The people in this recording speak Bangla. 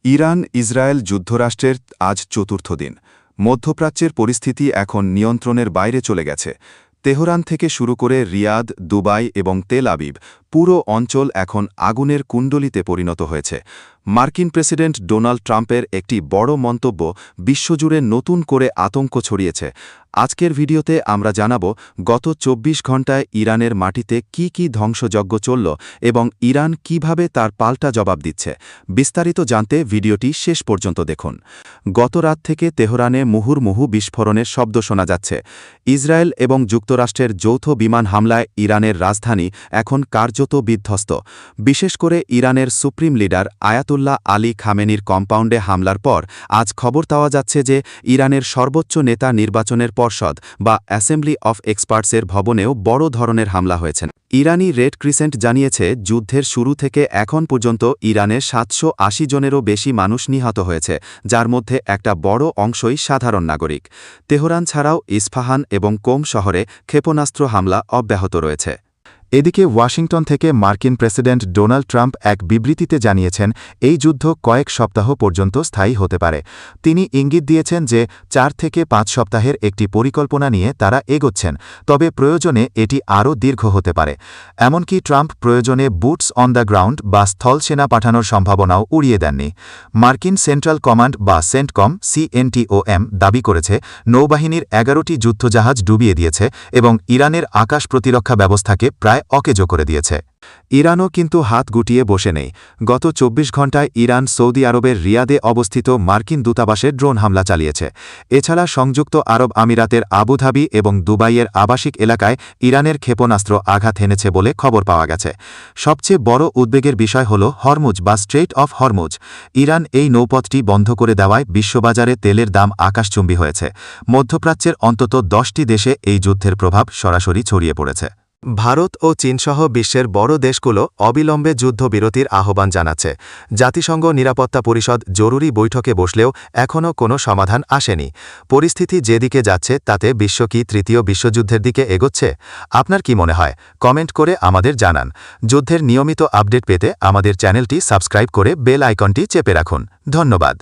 ইরান ইসরায়েল যুদ্ধরাষ্ট্রের আজ চতুর্থ দিন। মধ্যপ্রাচ্যের পরিস্থিতি এখন নিয়ন্ত্রণের বাইরে চলে গেছে। তেহরান থেকে শুরু করে রিয়াদ, দুবাই এবং তেল আবিব পুরো অঞ্চল এখন আগুনের কুণ্ডলিতে পরিণত হয়েছে। মার্কিন প্রেসিডেন্ট ডোনাল্ড ট্রাম্পের একটি বড় মন্তব্য বিশ্বজুড়ে নতুন করে আতঙ্ক ছড়িয়েছে। আজকের ভিডিওতে আমরা জানাব গত ২৪ ঘণ্টায় ইরানের মাটিতে কি ধ্বংসযজ্ঞ চলল এবং ইরান কিভাবে তার পাল্টা জবাব দিচ্ছে। বিস্তারিত জানতে ভিডিওটি শেষ পর্যন্ত দেখুন। গত রাত থেকে তেহরানে মুহুর্মুহু বিস্ফোরণের শব্দ শোনা যাচ্ছে। ইসরায়েল এবং যুক্তরাষ্ট্রের যৌথ বিমান হামলায় ইরানের রাজধানী এখন কার্যত বিধ্বস্ত। বিশেষ করে ইরানের সুপ্রিম লিডার আয়াতুল্লাহ আলী খামেনির কম্পাউন্ডে হামলার পর আজ খবর পাওয়া যাচ্ছে যে ইরানের সর্বোচ্চ নেতা নির্বাচনের পর্ষদ বা অ্যাসেম্বলি অফ এক্সপার্টসের ভবনেও বড় ধরনের হামলা হয়েছে। ইরানি রেড ক্রিসেন্ট জানিয়েছে যুদ্ধের শুরু থেকে এখন পর্যন্ত ইরানের ৭৮০ জনেরও বেশি মানুষ নিহত হয়েছে, যার মধ্যে একটা বড় অংশই সাধারণ নাগরিক। তেহরান ছাড়াও ইস্পাহান এবং কোম শহরে ক্ষেপণাস্ত্র হামলা অব্যাহত রয়েছে। এদিকে ওয়াশিংটন থেকে মার্কিন প্রেসিডেন্ট ডোনাল্ড ট্রাম্প এক বিবৃতিতে জানিয়েছেন এই যুদ্ধ কয়েক সপ্তাহ পর্যন্ত স্থায়ী হতে পারে। তিনি ইঙ্গিত দিয়েছেন যে ৪ থেকে ৫ সপ্তাহের একটি পরিকল্পনা নিয়ে তারা এগোচ্ছেন, তবে প্রয়োজনে এটি আরও দীর্ঘ হতে পারে। এমনকি ট্রাম্প প্রয়োজনে বুটস অন দ্য গ্রাউন্ড বা স্থল সেনা পাঠানোর সম্ভাবনাও উড়িয়ে দেননি। মার্কিন সেন্ট্রাল কমান্ড বা সেন্টকম CENTCOM দাবি করেছে নৌবাহিনীর ১১টি যুদ্ধজাহাজ ডুবিয়ে দিয়েছে এবং ইরানের আকাশ প্রতিরক্ষা ব্যবস্থাকে প্রায় অকেজো করে দিয়েছে। ইরানও কিন্তু হাত গুটিয়ে বসে নেই। গত ২৪ ঘণ্টায় ইরান সৌদি আরবের রিয়াদে অবস্থিত মার্কিন দূতাবাসে ড্রোন হামলা চালিয়েছে। এছাড়া সংযুক্ত আরব আমিরাতের আবুধাবি এবং দুবাইয়ের আবাসিক এলাকায় ইরানের ক্ষেপণাস্ত্র আঘাত হেনেছে বলে খবর পাওয়া গেছে। সবচেয়ে বড় উদ্বেগের বিষয় হল হরমুজ বা স্ট্রেইট অফ হরমুজ। ইরান এই নৌপথটি বন্ধ করে দেওয়ায় বিশ্ববাজারে তেলের দাম আকাশচুম্বী হয়েছে। মধ্যপ্রাচ্যের অন্তত ১০টি দেশে এই যুদ্ধের প্রভাব সরাসরি ছড়িয়ে পড়েছে। ভারত ও চীনসহ বিশ্বের বড় দেশগুলো অবিলম্বে যুদ্ধবিরতির আহ্বান জানাচ্ছে। জাতিসংঘ নিরাপত্তা পরিষদ জরুরি বৈঠকে বসলেও এখনও কোনো সমাধান আসেনি। পরিস্থিতি যেদিকে যাচ্ছে তাতে বিশ্ব কি তৃতীয় বিশ্বযুদ্ধের দিকে এগোচ্ছে? আপনার কি মনে হয়? কমেন্ট করে আমাদের জানান। যুদ্ধের নিয়মিত আপডেট পেতে আমাদের চ্যানেলটি সাবস্ক্রাইব করে বেল আইকনটি চেপে রাখুন। ধন্যবাদ।